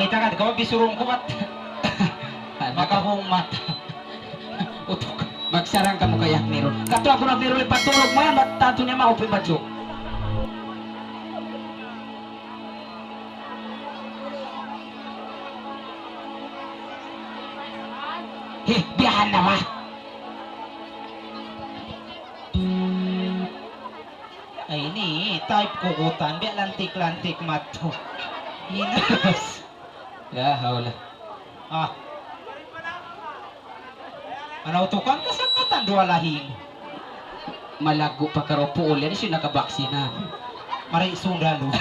kagad ko bisurong kuat. Makahong mata. Utok. Magsarang ka mo kayak niro. Kato ako na niro ipatulog mo yan, ba't tanto niya maupi badyo? Biyahan na ba? Ay ni, type kukutan, biya lantik-lantik mato. Hinas. Ya, hawla. Ah. Ano tukan ka sa katan dua lahing. Malago pa karo po ulit siya nakabaksina. Maray sundalo.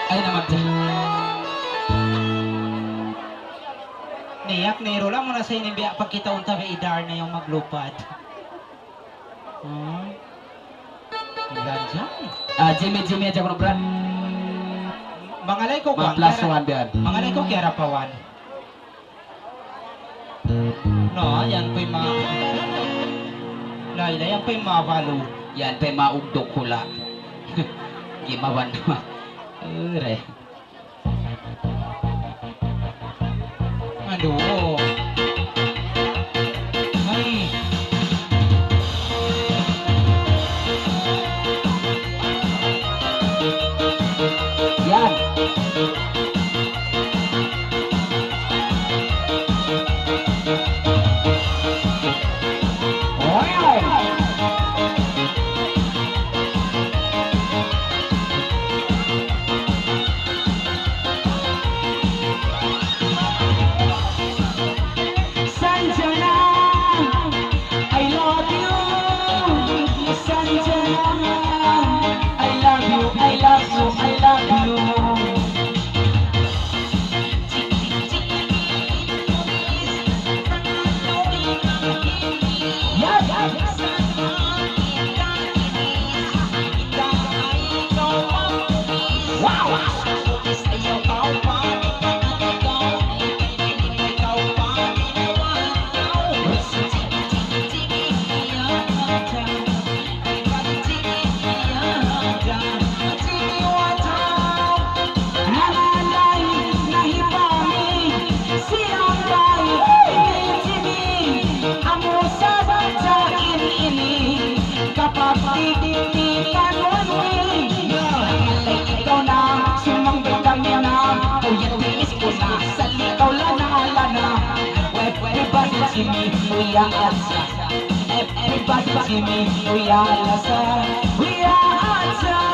Ay naman dyan. Niyak nero lang mo na sa inimbiya pag kita unta kay idar na yung maglupad. Ilan dyan? Jimmy aja ko brad. Mangalay ko Mga plus one biyan. Mangalay ko kaya rapawan. No, yan po'y Layla, yan po'y mabalo. Yan pa maugdok hula. Gimawan naman. Ure. Aduh. Ay. Yan. Sanjana, I love you. Sanjana, I love you, I love you, I love you. Everybody see me, we are outside. Everybody see me, we are outside. We are outside.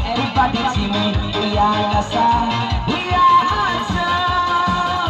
Everybody see me, we are outside. We are outside.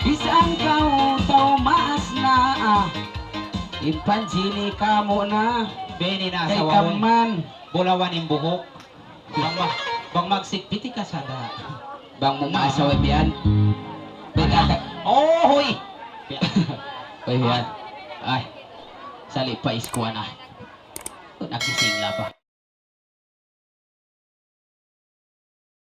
Bisan kau tau maas na impanjini kamu na Beni na kay sa wawon. kaman Bulawan yung buhok. Bang magsikpiti ka sada. bang mo maasawa biyan. Oh, hoy! Oy biyan. Ay. Sali pa iskuan na. Nagsisingla pa.